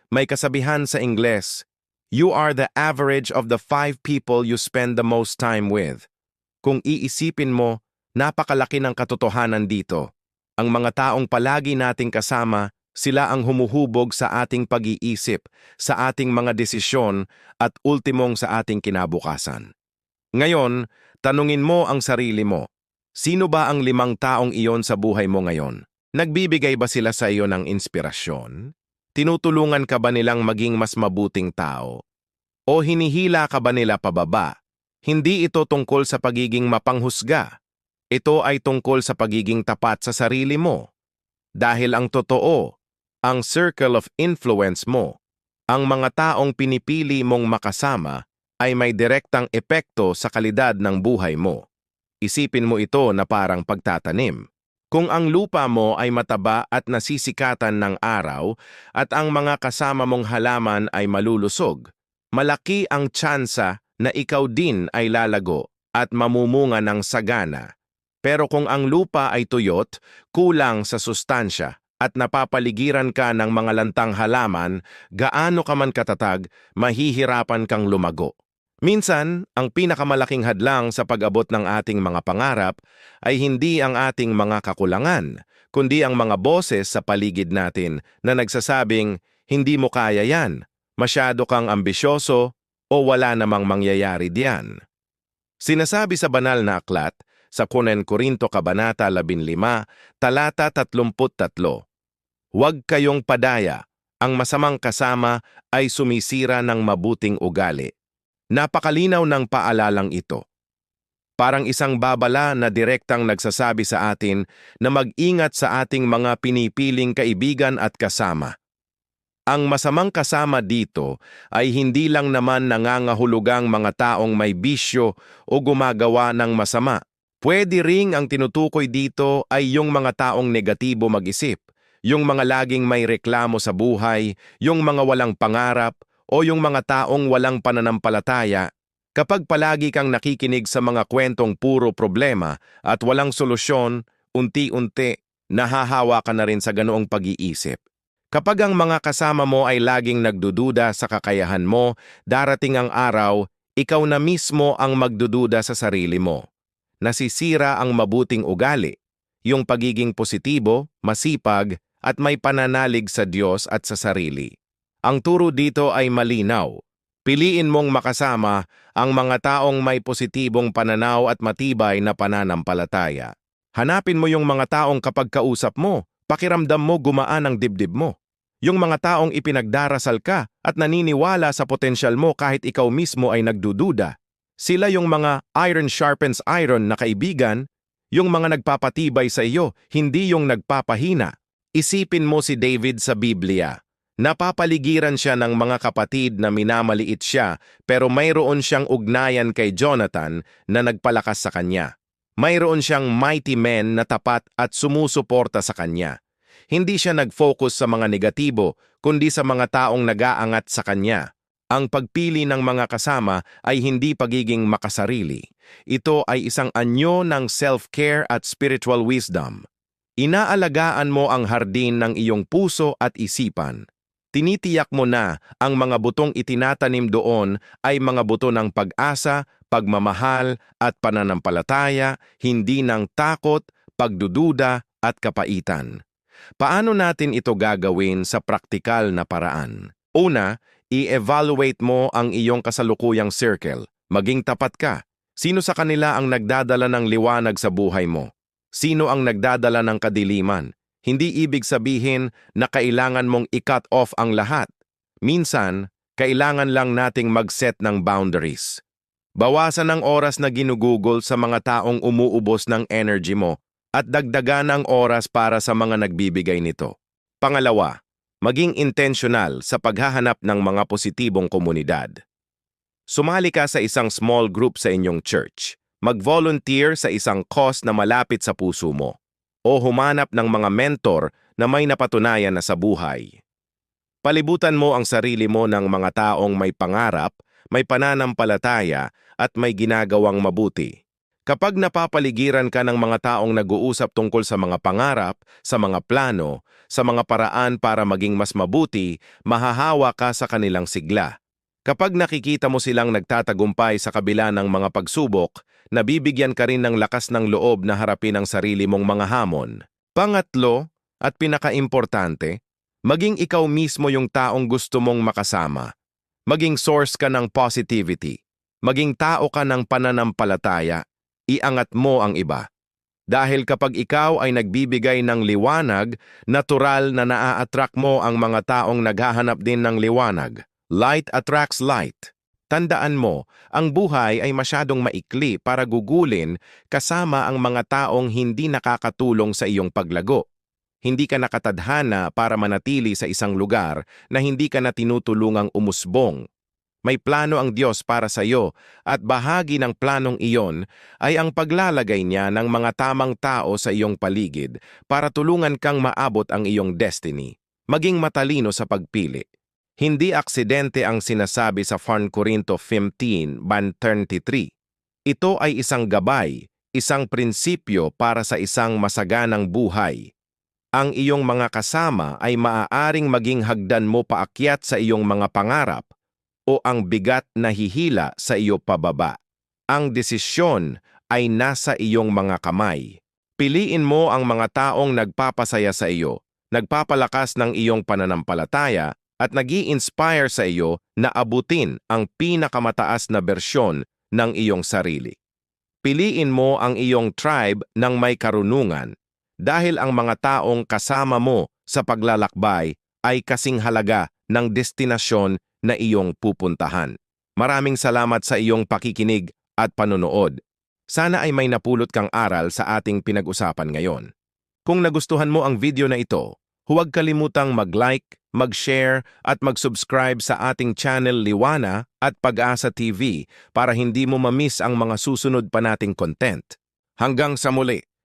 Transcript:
May kasabihan sa Ingles, "You are the average of the 5 people you spend the most time with." Kung iisipin mo, napakalaki ng katotohanan dito. Ang mga taong palagi nating kasama, sila ang humuhubog sa ating pag-iisip, sa ating mga desisyon, at ultimong sa ating kinabukasan. Ngayon, tanungin mo ang sarili mo. Sino ba ang 5 taong iyon sa buhay mo ngayon? Nagbibigay ba sila sa iyo ng inspirasyon? Tinutulungan ka ba nilang maging mas mabuting tao? O hinihila ka ba nila pababa? Hindi ito tungkol sa pagiging mapanghusga. Ito ay tungkol sa pagiging tapat sa sarili mo. Dahil ang totoo, ang circle of influence mo, ang mga taong pinipili mong makasama ay may direktang epekto sa kalidad ng buhay mo. Isipin mo ito na parang pagtatanim. Kung ang lupa mo ay mataba at nasisikatan ng araw at ang mga kasama mong halaman ay malulusog, malaki ang tsansa na ikaw din ay lalago at mamumunga ng sagana. Pero kung ang lupa ay tuyot, kulang sa sustansya at napapaligiran ka ng mga lantang halaman, gaano ka man katatag, mahihirapan kang lumago. Minsan, ang pinakamalaking hadlang sa pag-abot ng ating mga pangarap ay hindi ang ating mga kakulangan, kundi ang mga boses sa paligid natin na nagsasabing, "Hindi mo kaya yan, masyado kang ambisyoso, o wala namang mangyayari diyan." Sinasabi sa banal na aklat, sa Korinto Kabanata 15, talata 33, "Huwag kayong padaya, ang masamang kasama ay sumisira ng mabuting ugali." Napakalinaw ng paalalang ito. Parang isang babala na direktang nagsasabi sa atin na mag-ingat sa ating mga pinipiling kaibigan at kasama. Ang masamang kasama dito ay hindi lang naman nangangahulugang mga taong may bisyo o gumagawa ng masama. Pwede ring ang tinutukoy dito ay yung mga taong negatibo mag-isip, yung mga laging may reklamo sa buhay, yung mga walang pangarap, o yung mga taong walang pananampalataya. Kapag palagi kang nakikinig sa mga kwentong puro problema at walang solusyon, unti-unti, nahahawa ka na rin sa ganoong pag-iisip. Kapag ang mga kasama mo ay laging nagdududa sa kakayahan mo, darating ang araw, ikaw na mismo ang magdududa sa sarili mo. Nasisira ang mabuting ugali, yung pagiging positibo, masipag, at may pananalig sa Diyos at sa sarili. Ang turo dito ay malinaw. Piliin mong makasama ang mga taong may positibong pananaw at matibay na pananampalataya. Hanapin mo yung mga taong kapag kausap mo, pakiramdam mo gumaan ang dibdib mo. Yung mga taong ipinagdarasal ka at naniniwala sa potensyal mo kahit ikaw mismo ay nagdududa. Sila yung mga iron sharpens iron na kaibigan, yung mga nagpapatibay sa iyo, hindi yung nagpapahina. Isipin mo si David sa Biblia. Napapaligiran siya ng mga kapatid na minamaliit siya pero mayroon siyang ugnayan kay Jonathan na nagpalakas sa kanya. Mayroon siyang mighty men na tapat at sumusuporta sa kanya. Hindi siya nag-focus sa mga negatibo kundi sa mga taong nag-aangat sa kanya. Ang pagpili ng mga kasama ay hindi pagiging makasarili. Ito ay isang anyo ng self-care at spiritual wisdom. Inaalagaan mo ang hardin ng iyong puso at isipan. Tinitiyak mo na ang mga butong itinatanim doon ay mga buto ng pag-asa, pagmamahal at pananampalataya, hindi ng takot, pagdududa at kapaitan. Paano natin ito gagawin sa praktikal na paraan? Una, i-evaluate mo ang iyong kasalukuyang circle. Maging tapat ka. Sino sa kanila ang nagdadala ng liwanag sa buhay mo? Sino ang nagdadala ng kadiliman? Hindi ibig sabihin na kailangan mong i-cut off ang lahat. Minsan, kailangan lang nating mag-set ng boundaries. Bawasan ang oras na ginugugol sa mga taong umuubos ng energy mo at dagdagan ang oras para sa mga nagbibigay nito. Pangalawa, maging intentional sa paghahanap ng mga positibong komunidad. Sumali ka sa isang small group sa inyong church. Mag-volunteer sa isang cause na malapit sa puso mo. O humanap ng mga mentor na may napatunayan na sa buhay. Palibutan mo ang sarili mo ng mga taong may pangarap, may pananampalataya at may ginagawang mabuti. Kapag napapaligiran ka ng mga taong nag-uusap tungkol sa mga pangarap, sa mga plano, sa mga paraan para maging mas mabuti, mahahawa ka sa kanilang sigla. Kapag nakikita mo silang nagtatagumpay sa kabila ng mga pagsubok, nabibigyan ka rin ng lakas ng loob na harapin ang sarili mong mga hamon. Pangatlo, at pinakaimportante, maging ikaw mismo yung taong gusto mong makasama. Maging source ka ng positivity. Maging tao ka ng pananampalataya. Iangat mo ang iba. Dahil kapag ikaw ay nagbibigay ng liwanag, natural na naa-attract mo ang mga taong naghahanap din ng liwanag. Light attracts light. Tandaan mo, ang buhay ay masyadong maikli para gugulin kasama ang mga taong hindi nakakatulong sa iyong paglago. Hindi ka nakatadhana para manatili sa isang lugar na hindi ka na tinutulungang umusbong. May plano ang Diyos para sa iyo at bahagi ng planong iyon ay ang paglalagay niya ng mga tamang tao sa iyong paligid para tulungan kang maabot ang iyong destiny. Maging matalino sa pagpili. Hindi aksidente ang sinasabi sa 1 Corinto 15:33. Ito ay isang gabay, isang prinsipyo para sa isang masaganang buhay. Ang iyong mga kasama ay maaaring maging hagdan mo paakyat sa iyong mga pangarap o ang bigat na hihila sa iyo pababa. Ang desisyon ay nasa iyong mga kamay. Piliin mo ang mga taong nagpapasaya sa iyo, nagpapalakas ng iyong pananampalataya at nag-i-inspire sa iyo na abutin ang pinakamataas na bersyon ng iyong sarili. Piliin mo ang iyong tribe ng may karunungan dahil ang mga taong kasama mo sa paglalakbay ay kasing halaga ng destinasyon na iyong pupuntahan. Maraming salamat sa iyong pakikinig at panonood. Sana ay may napulot kang aral sa ating pinag-usapan ngayon. Kung nagustuhan mo ang video na ito, huwag kalimutang mag-like, mag-share at mag-subscribe sa ating channel Liwana at Pag-asa TV para hindi mo ma-miss ang mga susunod pa nating content. Hanggang sa muli!